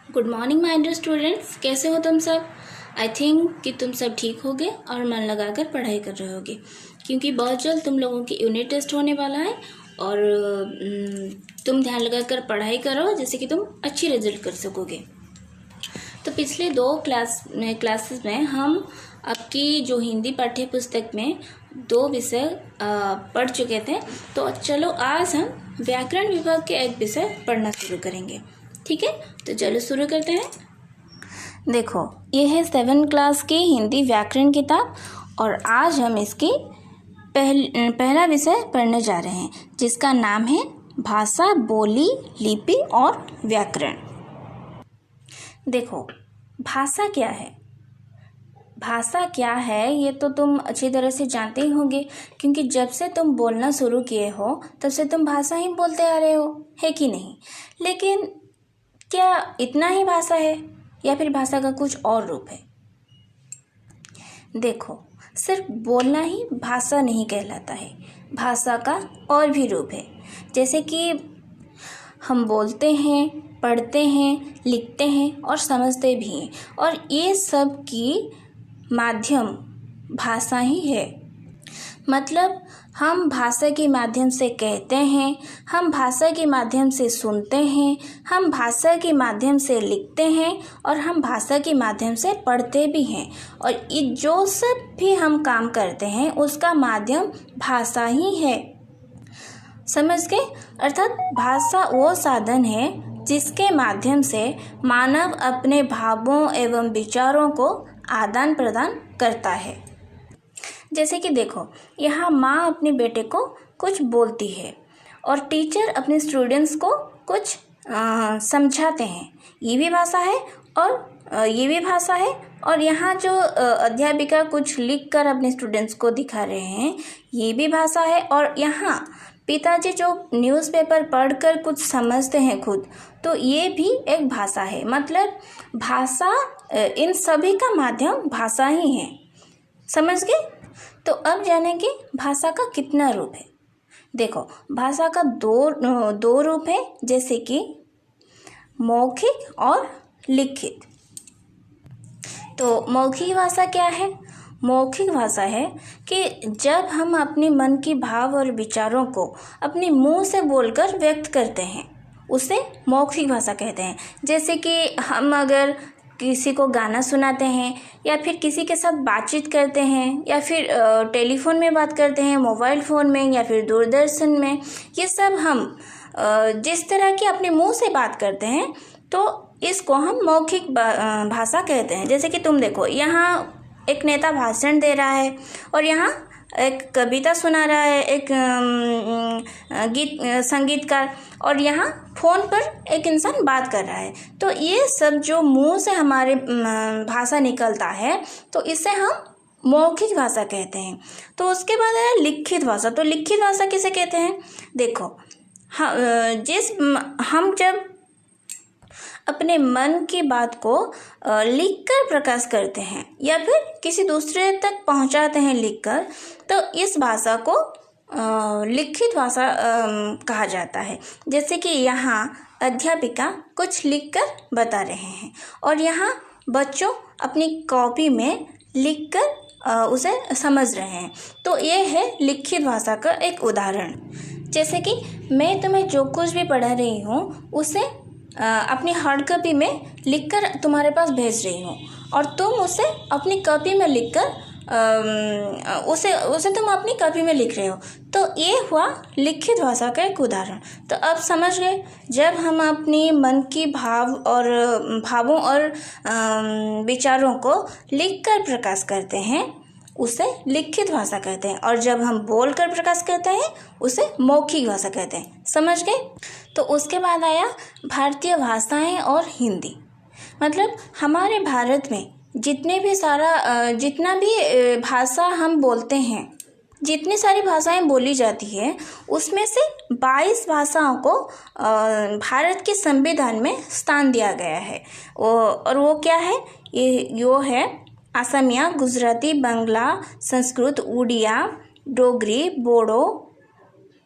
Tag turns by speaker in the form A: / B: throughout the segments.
A: Good morning my dear students, कैसे हो तुम सब। आई थिंक कि तुम सब ठीक होगे और मन लगाकर पढ़ाई कर रहे होगे, क्योंकि बहुत जल्द तुम लोगों की यूनिट टेस्ट होने वाला है। और तुम ध्यान लगाकर पढ़ाई करो जिससे कि तुम अच्छी रिजल्ट कर सकोगे। तो पिछले दो क्लासेस में हम आपकी जो हिंदी पाठ्य पुस्तक में दो विषय पढ़ चुके थे। तो चलो आज हम व्याकरण विभाग के एक विषय पढ़ना शुरू करेंगे। ठीक है, तो चलो शुरू करते हैं। देखो, ये है 7th क्लास की हिंदी व्याकरण किताब और आज हम इसकी पहला विषय पढ़ने जा रहे हैं, जिसका नाम है भाषा, बोली, लिपि और व्याकरण। देखो, भाषा क्या है? भाषा क्या है ये तो तुम अच्छी तरह से जानते ही होंगे, क्योंकि जब से तुम बोलना शुरू किए हो तब से तुम भाषा ही बोलते आ रहे हो, है कि नहीं। लेकिन क्या इतना ही भाषा है या फिर भाषा का कुछ और रूप है? देखो, सिर्फ बोलना ही भाषा नहीं कहलाता है, भाषा का और भी रूप है। जैसे कि हम बोलते हैं, पढ़ते हैं, लिखते हैं और समझते भी हैं, और ये सब की माध्यम भाषा ही है। मतलब हम भाषा के माध्यम से कहते हैं, हम भाषा के माध्यम से सुनते हैं, हम भाषा के माध्यम से लिखते हैं और हम भाषा के माध्यम से पढ़ते भी हैं। और ये जो सब भी हम काम करते हैं उसका माध्यम भाषा ही है। समझ गए? अर्थात भाषा वो साधन है जिसके माध्यम से मानव अपने भावों एवं विचारों को आदान प्रदान करता है। जैसे कि देखो, यहाँ माँ अपने बेटे को कुछ बोलती है और टीचर अपने स्टूडेंट्स को कुछ समझाते हैं। ये भी भाषा है और ये भी भाषा है। और यहाँ जो अध्यापिका कुछ लिख कर अपने स्टूडेंट्स को दिखा रहे हैं, ये भी भाषा है। और यहाँ पिताजी जो न्यूज़पेपर पढ़कर कुछ समझते हैं खुद, तो ये भी एक भाषा है। मतलब भाषा, इन सभी का माध्यम भाषा ही है। समझ गए? तो अब जानेंगे भाषा का कितना रूप है। देखो, भाषा का दो रूप है, जैसे कि मौखिक और लिखित। तो मौखिक भाषा क्या है? मौखिक भाषा है कि जब हम अपने मन की भाव और विचारों को अपने मुंह से बोलकर व्यक्त करते हैं, उसे मौखिक भाषा कहते हैं। जैसे कि हम अगर किसी को गाना सुनाते हैं या फिर किसी के साथ बातचीत करते हैं या फिर टेलीफोन में बात करते हैं, मोबाइल फ़ोन में या फिर दूरदर्शन में, ये सब हम जिस तरह की अपने मुंह से बात करते हैं, तो इसको हम मौखिक भाषा कहते हैं। जैसे कि तुम देखो, यहाँ एक नेता भाषण दे रहा है और यहाँ एक कविता सुना रहा है एक संगीतकार, और यहाँ फ़ोन पर एक इंसान बात कर रहा है। तो ये सब जो मुंह से हमारे भाषा निकलता है, तो इसे हम मौखिक भाषा कहते हैं। तो उसके बाद है लिखित भाषा। तो लिखित भाषा किसे कहते हैं? देखो, हम जब अपने मन की बात को लिखकर प्रकाश करते हैं या फिर किसी दूसरे तक पहुंचाते हैं लिखकर, तो इस भाषा को लिखित भाषा कहा जाता है। जैसे कि यहाँ अध्यापिका कुछ लिखकर बता रहे हैं और यहाँ बच्चों अपनी कॉपी में लिखकर उसे समझ रहे हैं। तो ये है लिखित भाषा का एक उदाहरण। जैसे कि मैं तुम्हें जो कुछ भी पढ़ा रही हूँ उसे अपनी हार्ड कॉपी में लिखकर तुम्हारे पास भेज रही हूँ, और तुम उसे अपनी कॉपी में लिखकर उसे तुम अपनी कॉपी में लिख रहे हो। तो ये हुआ लिखित भाषा का एक उदाहरण। तो अब समझ गए, जब हम अपनी मन की भावों और विचारों को लिखकर प्रकाश करते हैं, उसे लिखित भाषा कहते हैं, और जब हम बोलकर प्रकाश करते हैं उसे मौखिक भाषा कहते हैं। समझ गए? तो उसके बाद आया भारतीय भाषाएं और हिंदी। मतलब हमारे भारत में जितना भी भाषा हम बोलते हैं, जितनी सारी भाषाएं बोली जाती है, उसमें से 22 भाषाओं को भारत के संविधान में स्थान दिया गया है। और वो क्या है? यो है असमिया, गुजराती, बांग्ला, संस्कृत, उड़िया, डोगरी, बोडो,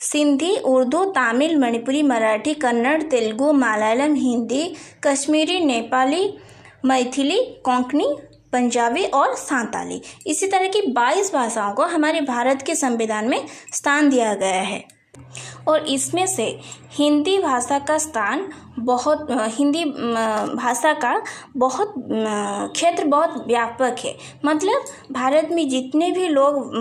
A: सिंधी, उर्दू, तमिल, मणिपुरी, मराठी, कन्नड़, तेलुगु, मलयालम, हिंदी, कश्मीरी, नेपाली, मैथिली, कोंकणी, पंजाबी और सांताली। इसी तरह की 22 भाषाओं को हमारे भारत के संविधान में स्थान दिया गया है और इसमें से हिंदी भाषा का स्थान हिंदी भाषा का क्षेत्र बहुत व्यापक है। मतलब भारत में जितने भी लोग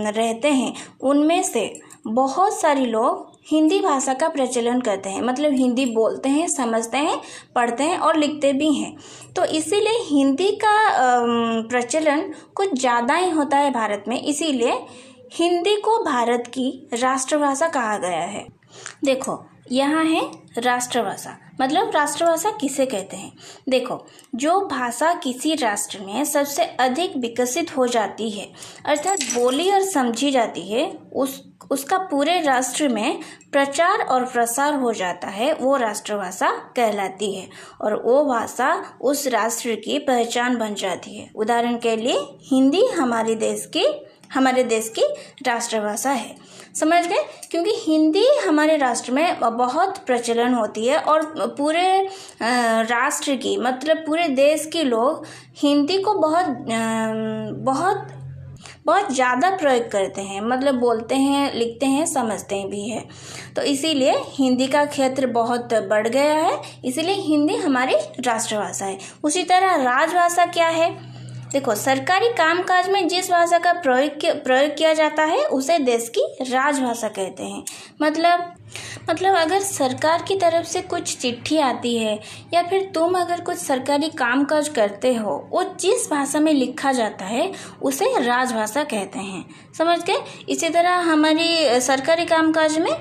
A: रहते हैं उनमें से बहुत सारे लोग हिंदी भाषा का प्रचलन करते हैं, मतलब हिंदी बोलते हैं, समझते हैं, पढ़ते हैं और लिखते भी हैं। तो इसीलिए हिंदी का प्रचलन कुछ ज़्यादा ही होता है भारत में, इसीलिए हिंदी को भारत की राष्ट्रभाषा कहा गया है। देखो यहाँ है राष्ट्रभाषा, मतलब राष्ट्रभाषा किसे कहते हैं। देखो, जो भाषा किसी राष्ट्र में सबसे अधिक विकसित हो जाती है, अर्थात बोली और समझी जाती है, उसका पूरे राष्ट्र में प्रचार और प्रसार हो जाता है, वो राष्ट्रभाषा कहलाती है और वो भाषा उस राष्ट्र की पहचान बन जाती है। उदाहरण के लिए हिंदी हमारे देश की राष्ट्रभाषा है। समझ गए? क्योंकि हिंदी हमारे राष्ट्र में बहुत प्रचलन होती है और पूरे राष्ट्र की, मतलब पूरे देश के लोग हिंदी को बहुत ज़्यादा प्रयोग करते हैं, मतलब बोलते हैं, लिखते हैं, समझते भी हैं। तो इसीलिए हिंदी का क्षेत्र बहुत बढ़ गया है, इसीलिए हिंदी हमारी राष्ट्रभाषा है। उसी तरह राजभाषा क्या है? देखो, सरकारी कामकाज में जिस भाषा का प्रयोग किया जाता है उसे देश की राजभाषा कहते हैं। मतलब अगर सरकार की तरफ से कुछ चिट्ठी आती है या फिर तुम अगर कुछ सरकारी कामकाज करते हो, वो जिस भाषा में लिखा जाता है उसे राजभाषा कहते हैं। समझ गए? इसी तरह हमारी सरकारी कामकाज में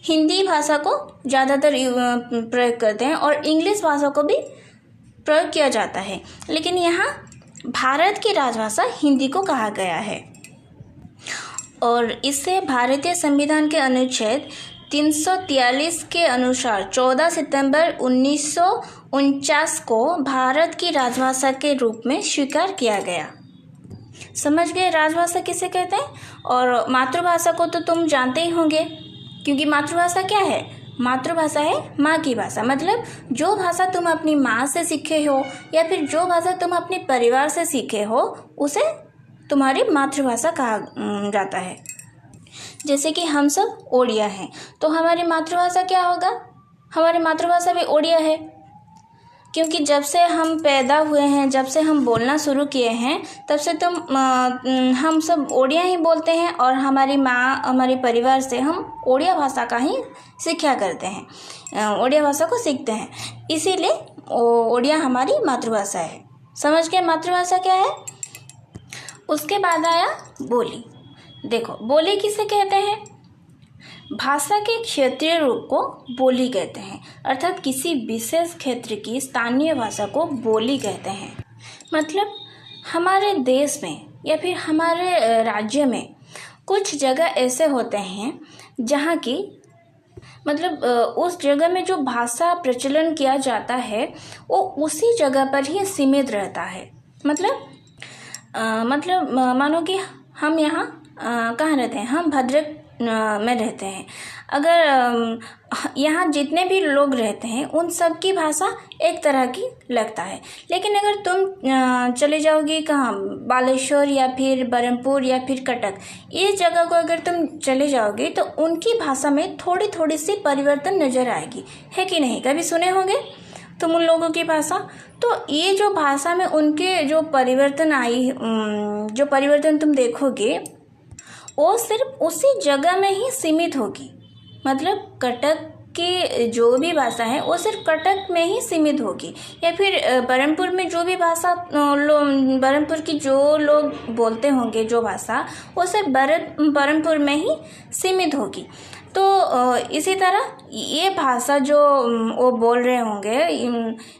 A: हिंदी भाषा को ज़्यादातर प्रयोग करते हैं और इंग्लिश भाषा को भी प्रयोग किया जाता है, लेकिन यहाँ भारत की राजभाषा हिंदी को कहा गया है। और इससे भारतीय संविधान के अनुच्छेद 343 के अनुसार 14 सितंबर 1949 को भारत की राजभाषा के रूप में स्वीकार किया गया। समझ गए राजभाषा किसे कहते हैं? और मातृभाषा को तो तुम जानते ही होंगे, क्योंकि मातृभाषा क्या है? मातृभाषा है माँ की भाषा। मतलब जो भाषा तुम अपनी माँ से सीखे हो या फिर जो भाषा तुम अपने परिवार से सीखे हो उसे तुम्हारी मातृभाषा कहा जाता है। जैसे कि हम सब ओडिया हैं, तो हमारी मातृभाषा क्या होगा? हमारी मातृभाषा भी ओडिया है, क्योंकि जब से हम पैदा हुए हैं, जब से हम बोलना शुरू किए हैं, तब से हम सब ओडिया ही बोलते हैं और हमारी माँ, हमारे परिवार से हम ओडिया भाषा का ही सीखा करते हैं, ओडिया भाषा को सीखते हैं, इसीलिए ओडिया हमारी मातृभाषा है। समझ गए मातृभाषा क्या है? उसके बाद आया बोली। देखो, बोली किसे कहते हैं? भाषा के क्षेत्रीय रूप को बोली कहते हैं, अर्थात किसी विशेष क्षेत्र की स्थानीय भाषा को बोली कहते हैं। मतलब हमारे देश में या फिर हमारे राज्य में कुछ जगह ऐसे होते हैं जहाँ की मतलब उस जगह में जो भाषा प्रचलन किया जाता है वो उसी जगह पर ही सीमित रहता है। मतलब मानो कि हम यहाँ कहाँ रहते हैं? हम भद्रक में रहते हैं। अगर यहाँ जितने भी लोग रहते हैं उन सब की भाषा एक तरह की लगता है, लेकिन अगर तुम चले जाओगी कहाँ, बालेश्वर या फिर बरहमपुर या फिर कटक, इस जगह को अगर तुम चले जाओगे तो उनकी भाषा में थोड़ी थोड़ी सी परिवर्तन नज़र आएगी, है कि नहीं? कभी सुने होंगे तुम उन लोगों की भाषा। तो ये जो भाषा में उनके जो परिवर्तन तुम देखोगे वो सिर्फ उसी जगह में ही सीमित होगी। मतलब कटक की जो भी भाषा है वो सिर्फ कटक में ही सीमित होगी, या फिर बरहमपुर में जो भी भाषा बरहमपुर की जो लोग बोलते होंगे जो भाषा, वो सिर्फ बरहमपुर में ही सीमित होगी। तो इसी तरह ये भाषा जो वो बोल रहे होंगे,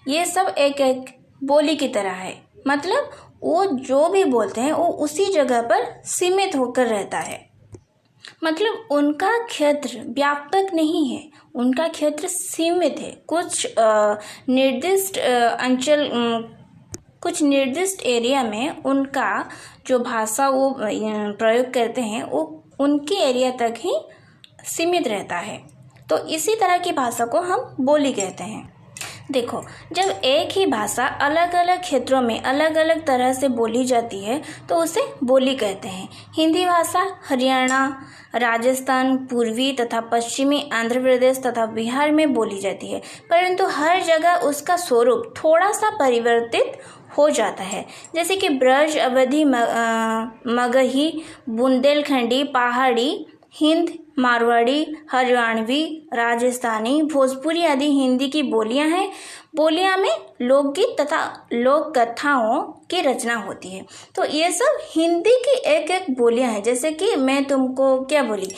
A: ये सब एक एक बोली की तरह है। मतलब वो जो भी बोलते हैं वो उसी जगह पर सीमित होकर रहता है। मतलब उनका क्षेत्र व्यापक नहीं है, उनका क्षेत्र सीमित है। कुछ निर्दिष्ट एरिया में उनका जो भाषा वो प्रयोग करते हैं वो उनकी एरिया तक ही सीमित रहता है। तो इसी तरह की भाषा को हम बोली कहते हैं। देखो, जब एक ही भाषा अलग अलग क्षेत्रों में अलग अलग तरह से बोली जाती है तो उसे बोली कहते हैं। हिंदी भाषा हरियाणा, राजस्थान, पूर्वी तथा पश्चिमी आंध्र प्रदेश तथा बिहार में बोली जाती है, परंतु हर जगह उसका स्वरूप थोड़ा सा परिवर्तित हो जाता है। जैसे कि ब्रज, अवधी, मगही, बुंदेलखंडी, पहाड़ी, हिंद, मारवाड़ी, हरियाणवी, राजस्थानी, भोजपुरी आदि हिंदी की बोलियां हैं। बोलियां में लोकगीत तथा लोक कथाओं की रचना होती है। तो ये सब हिंदी की एक एक बोलियां हैं। जैसे कि मैं तुमको क्या बोली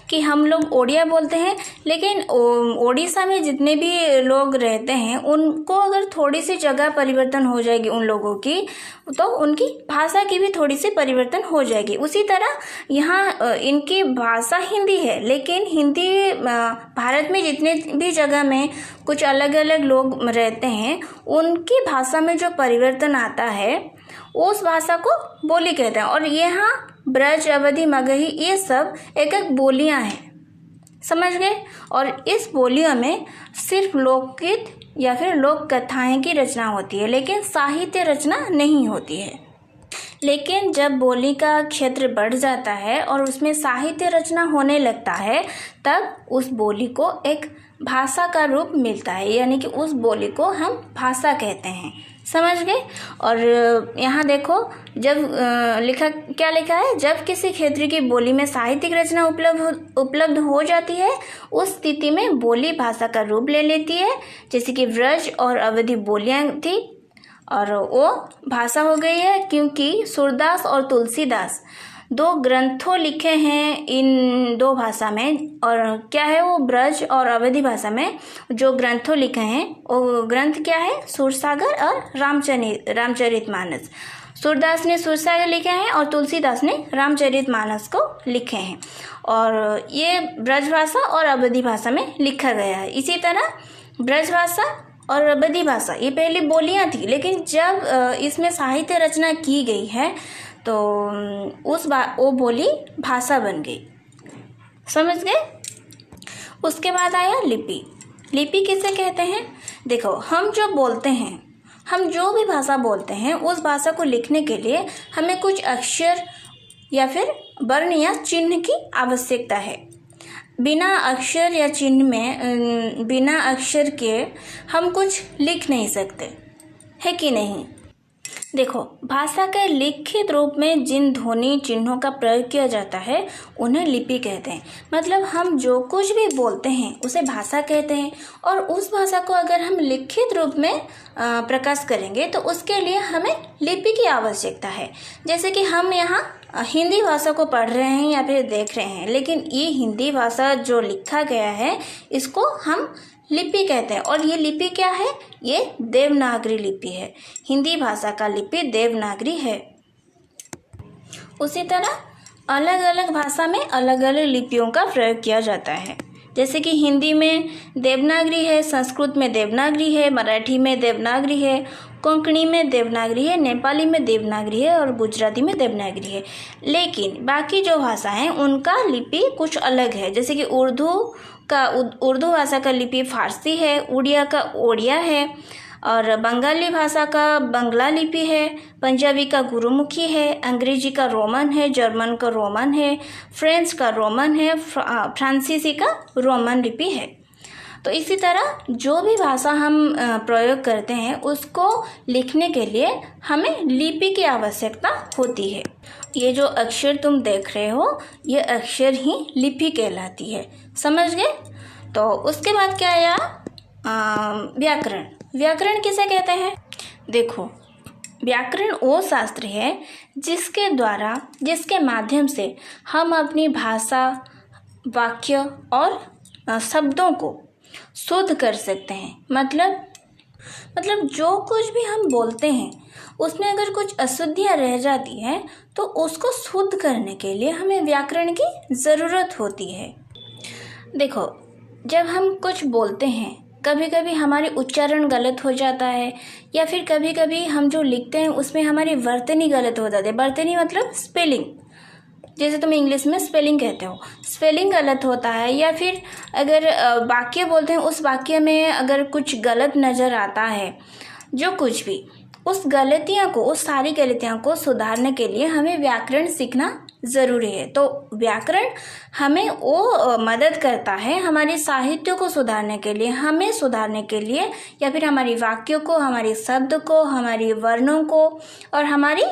A: कि हम लोग ओडिया बोलते हैं, लेकिन ओडिशा में जितने भी लोग रहते हैं उनको अगर थोड़ी सी जगह परिवर्तन हो जाएगी उन लोगों की, तो उनकी भाषा की भी थोड़ी सी परिवर्तन हो जाएगी। उसी तरह यहाँ इनकी भाषा हिंदी है, लेकिन हिंदी भारत में जितने भी जगह में कुछ अलग अलग लोग रहते हैं उनकी भाषा में जो परिवर्तन आता है उस भाषा को बोली कहते हैं। और यहाँ ब्रज, अवधी, मगही ये सब एक एक बोलियां हैं, समझ गए। और इस बोलियों में सिर्फ लोकगीत या फिर लोक कथाएं की रचना होती है, लेकिन साहित्य रचना नहीं होती है। लेकिन जब बोली का क्षेत्र बढ़ जाता है और उसमें साहित्य रचना होने लगता है, तब उस बोली को एक भाषा का रूप मिलता है, यानी कि उस बोली को हम भाषा कहते हैं, समझ गए। और यहाँ देखो, जब क्या लिखा है, जब किसी क्षेत्र की बोली में साहित्यिक रचना उपलब्ध हो जाती है, उस स्थिति में बोली भाषा का रूप ले लेती है। जैसे कि ब्रज और अवधी बोलियां थी और वो भाषा हो गई है, क्योंकि सूरदास और तुलसीदास 2 ग्रंथों लिखे हैं इन 2 भाषा में। और क्या है वो, ब्रज और अवधी भाषा में जो ग्रंथों लिखे हैं वो ग्रंथ क्या है, सूरसागर और रामचरितमानस। सूरदास ने सूरसागर लिखे हैं और तुलसीदास ने रामचरितमानस को लिखे हैं, और ये ब्रज भाषा और अवधी भाषा में लिखा गया है। इसी तरह ब्रज भाषा और अवधी भाषा ये पहले बोलियां थी, लेकिन जब इसमें साहित्य रचना की गई है तो वो बोली भाषा बन गई, समझ गए। उसके बाद आया लिपि। लिपि किसे कहते हैं? देखो, हम जो बोलते हैं, हम जो भी भाषा बोलते हैं उस भाषा को लिखने के लिए हमें कुछ अक्षर या फिर वर्ण या चिन्ह की आवश्यकता है। बिना अक्षर या चिन्ह में, बिना अक्षर के हम कुछ लिख नहीं सकते, है कि नहीं। देखो, भाषा के लिखित रूप में जिन ध्वनि चिन्हों का प्रयोग किया जाता है उन्हें लिपि कहते हैं। मतलब हम जो कुछ भी बोलते हैं उसे भाषा कहते हैं, और उस भाषा को अगर हम लिखित रूप में प्रकाश करेंगे तो उसके लिए हमें लिपि की आवश्यकता है। जैसे कि हम यहाँ हिंदी भाषा को पढ़ रहे हैं या फिर देख रहे हैं, लेकिन ये हिंदी भाषा जो लिखा गया है इसको हम लिपि कहते हैं। और ये लिपि क्या है? ये देवनागरी लिपि है। हिंदी भाषा का लिपि देवनागरी है। उसी तरह अलग अलग भाषा में अलग अलग लिपियों का प्रयोग किया जाता है। जैसे कि हिंदी में देवनागरी है, संस्कृत में देवनागरी है, मराठी में देवनागरी है, कोंकणी में देवनागरी है, नेपाली में देवनागरी है और गुजराती में देवनागरी है। लेकिन बाकी जो भाषा हैं उनका लिपि कुछ अलग है। जैसे कि उर्दू भाषा का लिपि फारसी है, उड़िया का ओडिया है, और बंगाली भाषा का बंगला लिपि है, पंजाबी का गुरुमुखी है, अंग्रेजी का रोमन है, जर्मन का रोमन है, फ्रेंच का रोमन है, फ्रांसीसी का रोमन लिपि है। तो इसी तरह जो भी भाषा हम प्रयोग करते हैं उसको लिखने के लिए हमें लिपि की आवश्यकता होती है। ये जो अक्षर तुम देख रहे हो ये अक्षर ही लिपि कहलाती है, समझ गए। तो उसके बाद क्या आया? व्याकरण। व्याकरण किसे कहते हैं? देखो, व्याकरण वो शास्त्र है जिसके माध्यम से हम अपनी भाषा, वाक्य और शब्दों को शुद्ध कर सकते हैं। मतलब जो कुछ भी हम बोलते हैं उसमें अगर कुछ अशुद्धियाँ रह जाती हैं तो उसको शुद्ध करने के लिए हमें व्याकरण की ज़रूरत होती है। देखो, जब हम कुछ बोलते हैं कभी कभी हमारे उच्चारण गलत हो जाता है, या फिर कभी कभी हम जो लिखते हैं उसमें हमारी वर्तनी गलत हो जाती है। वर्तनी मतलब स्पेलिंग। जैसे तुम इंग्लिश में स्पेलिंग कहते हो, स्पेलिंग गलत होता है, या फिर अगर वाक्य बोलते हैं उस वाक्य में अगर कुछ गलत नज़र आता है, जो कुछ भी, उस सारी गलतियाँ को सुधारने के लिए हमें व्याकरण सीखना ज़रूरी है। तो व्याकरण हमें वो मदद करता है हमारे साहित्य को सुधारने के लिए, हमें सुधारने के लिए, या फिर हमारी वाक्यों को, हमारे शब्द को, हमारी वर्णों को और हमारी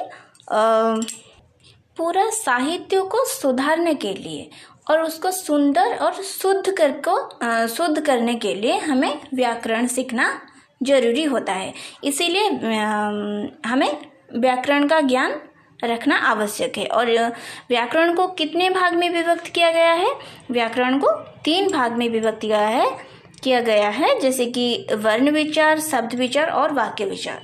A: पूरा साहित्य को सुधारने के लिए और उसको सुंदर और शुद्ध करने के लिए हमें व्याकरण सीखना जरूरी होता है। इसीलिए हमें व्याकरण का ज्ञान रखना आवश्यक है। और व्याकरण को कितने भाग में विभक्त किया गया है? व्याकरण को 3 भाग में विभक्त किया गया है, जैसे कि वर्ण विचार, शब्द विचार और वाक्य विचार।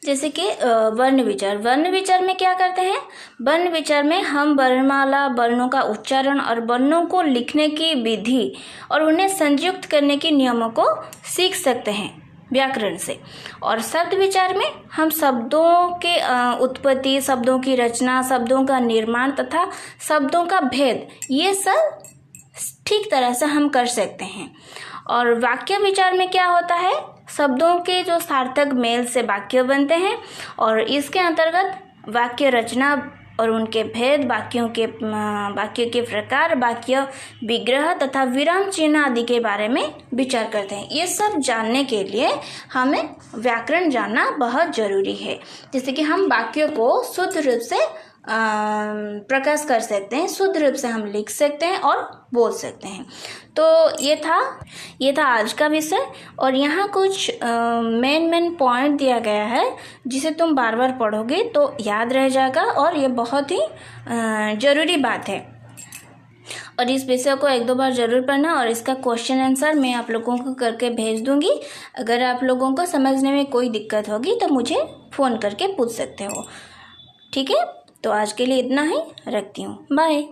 A: जैसे कि वर्ण विचार में क्या करते हैं? वर्ण विचार में हम वर्णमाला, वर्णों का उच्चारण और वर्णों को लिखने की विधि और उन्हें संयुक्त करने के नियमों को सीख सकते हैं व्याकरण से। और शब्द विचार में हम शब्दों के उत्पत्ति, शब्दों की रचना, शब्दों का निर्माण तथा शब्दों का भेद, ये सब ठीक तरह से हम कर सकते हैं। और वाक्य विचार में क्या होता है? शब्दों के जो सार्थक मेल से वाक्य बनते हैं और इसके अंतर्गत वाक्य रचना और उनके भेद, वाक्यों के प्रकार, वाक्य विग्रह तथा विराम चिन्ह आदि के बारे में विचार करते हैं। ये सब जानने के लिए हमें व्याकरण जानना बहुत जरूरी है, जिससे कि हम वाक्यों को शुद्ध रूप से प्रकाश कर सकते हैं, शुद्ध रूप से हम लिख सकते हैं और बोल सकते हैं। तो ये था आज का विषय। और यहाँ कुछ मेन पॉइंट दिया गया है जिसे तुम बार बार पढ़ोगे तो याद रह जाएगा, और ये बहुत ही ज़रूरी बात है। और इस विषय को 1-2 बार ज़रूर पढ़ना, और इसका क्वेश्चन आंसर मैं आप लोगों को करके भेज दूँगी। अगर आप लोगों को समझने में कोई दिक्कत होगी तो मुझे फ़ोन करके पूछ सकते हो। ठीक है, तो आज के लिए इतना ही, रखती हूँ, बाय।